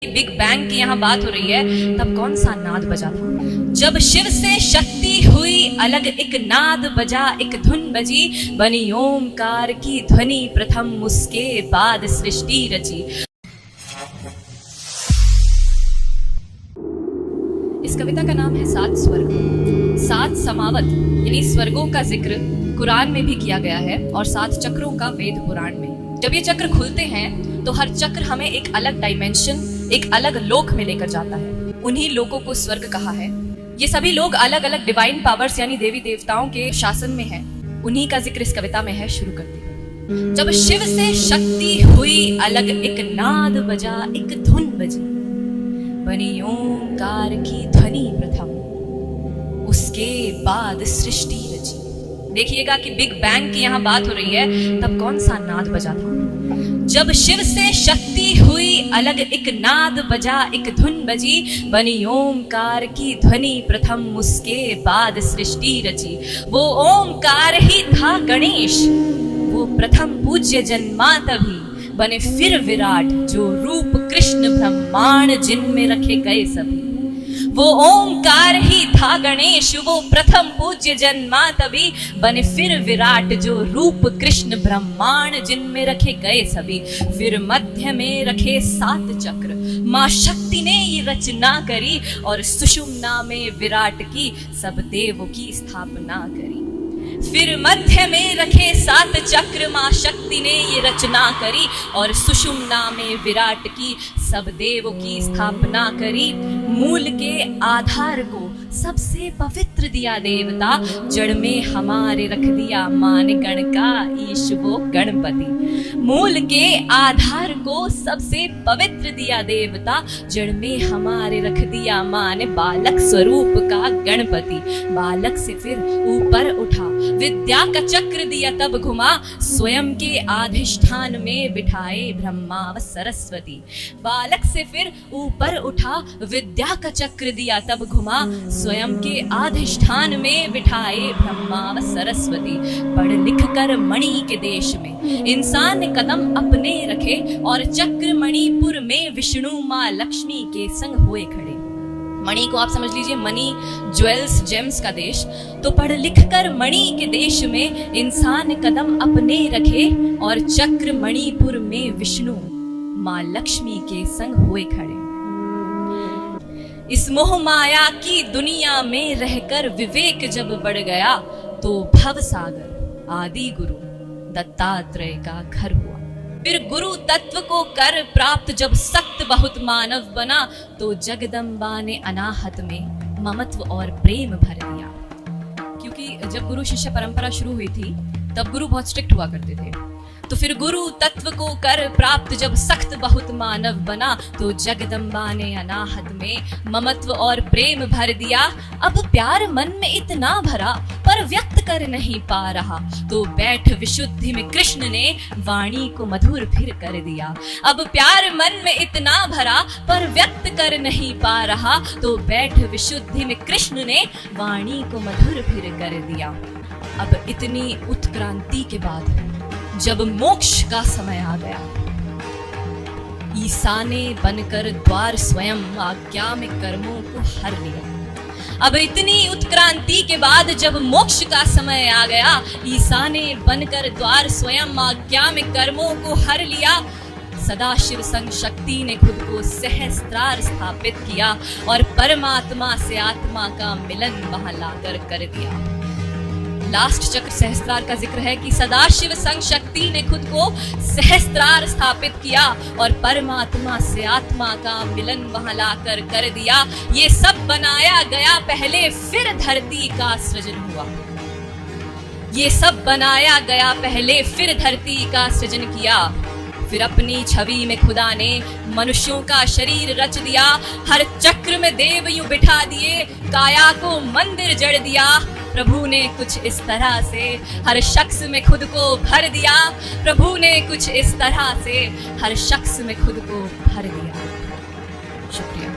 Big bang की यहाँ बात हो रही है, तब कौन सा नाद बजा था? जब शिव से शक्ति हुई अलग, एक नाद बजा, एक धुन बजी, बनी ओमकार की ध्वनि प्रथम, उसके बाद सृष्टि रची। इस कविता का नाम है सात स्वर्ग। सात समावत यानी स्वर्गों का जिक्र कुरान में भी किया गया है और सात चक्रों का वेद पुराण में। जब ये चक्र खुलते हैं तो हर चक्र हमें एक अलग डायमेंशन, एक अलग लोक में लेकर जाता है। उन्हीं लोकों को स्वर्ग कहा है। ये सभी लोग अलग अलग डिवाइन पावर्स यानी देवी देवताओं के शासन में हैं। उन्हीं का जिक्र इस कविता में है। शुरू करते हैं। जब शिव से शक्ति हुई अलग, एक नाद बजा, एक धुन बजी, बनी ओंकार की ध्वनि प्रथम, उसके बाद सृष्टि रची। देखिएगा कि बिग बैंग की यहाँ बात हो रही है, तब कौन सा नाद बजा था? जब शिव से शक्ति हुई अलग, एक नाद बजा, एक धुन बजी, बनी ओमकार की ध्वनि प्रथम, उसके बाद सृष्टि रची। वो ओमकार ही था गणेश, वो प्रथम पूज्य जन्मा तभी, बने फिर विराट जो रूप कृष्ण ब्रह्मांड जिनमें रखे गए सभी। वो ओमकार ही था गणेश, वो प्रथम पूज्य जन्मा तभी, बने फिर विराट जो रूप कृष्ण ब्रह्मांड जिनमें रखे गए सभी। फिर मध्य में रखे सात चक्र, माँ शक्ति ने ये रचना करी, और सुषुम्ना में विराट की सब देवों की स्थापना करी। फिर मध्य में रखे सात चक्र, माँ शक्ति ने ये रचना करी, और सुषुम्ना में विराट की सब देवों की स्थापना करी। मूल के आधार को सबसे पवित्र दिया देवता, जड़ में हमारे रख दिया मान गण का ईश वो गणपति। मूल के आधार को सबसे पवित्र दिया देवता, जड़ में हमारे रख दिया मान बालक स्वरूप का गणपति। बालक से फिर ऊपर उठा, विद्या का चक्र दिया तब घुमा, स्वयं के अधिष्ठान में बिठाए ब्रह्मा व सरस्वती। बालक से फिर ऊपर उठा, विद्या का चक्र दिया तब घुमा, स्वयं के अधिष्ठान में बिठाए ब्रह्मा व सरस्वती। पढ़ लिख कर मणि के देश में इंसान ने कदम अपने रखे, और चक्र मणिपुर में विष्णु माँ लक्ष्मी के संग हुए खड़े। मणि को आप समझ लीजिए मनी, ज्वेल्स, जेम्स का देश। तो पढ़ लिख कर मणि के देश में इंसान कदम अपने रखे, और चक्र मणिपुर में विष्णु माँ लक्ष्मी के संग हुए खड़े। इस मोह माया की दुनिया में रहकर विवेक जब बढ़ गया, तो भव सागर आदि गुरु दत्तात्रेय का घर हुआ। फिर गुरु तत्व को कर प्राप्त जब सक्त बहुत मानव बना, तो जगदम्बा ने अनाहत में ममत्व और प्रेम भर दिया। क्योंकि जब गुरु शिष्य परंपरा शुरू हुई थी, तब गुरु बहुत स्ट्रिक्ट हुआ करते थे। तो फिर गुरु तत्व को कर प्राप्त जब सख्त बहुत मानव बना, तो जगदम्बा ने अनाहत में ममत्व और प्रेम भर दिया। अब प्यार मन में इतना भरा, पर व्यक्त कर नहीं पा रहा, तो बैठ विशुद्धि में कृष्ण ने वाणी को मधुर फिर कर दिया। अब प्यार मन में इतना भरा, पर व्यक्त कर नहीं पा रहा, तो बैठ विशुद्धि में कृष्ण ने वाणी को मधुर फिर कर दिया। अब इतनी उत्क्रांति के बाद जब मोक्ष का समय आ गया, ईसा ने बनकर द्वार स्वयं आज्ञा में कर्मों को हर लिया। अब इतनी उत्क्रांति के बाद जब मोक्ष का समय आ गया, ईसा ने बनकर द्वार स्वयं आज्ञा में कर्मों को हर लिया। सदाशिव संग शक्ति ने खुद को सहस्त्रार स्थापित किया, और परमात्मा से आत्मा का मिलन वहां लाकर कर दिया। लास्ट चक्र सहस्त्रार का जिक्र है कि सदाशिव संग शक्ति ने खुद को सहस्त्रार स्थापित किया, और परमात्मा से आत्मा का मिलन वहां लाकर कर दिया। ये सब बनाया गया पहले, फिर धरती का सृजन हुआ। ये सब बनाया गया पहले, फिर धरती का सृजन किया। फिर अपनी छवि में खुदा ने मनुष्यों का शरीर रच दिया। हर चक्र में देव यूं बिठा दिए, काया को मंदिर जड़ दिया। प्रभु ने कुछ इस तरह से हर शख्स में खुद को भर दिया। प्रभु ने कुछ इस तरह से हर शख्स में खुद को भर दिया। शुक्रिया।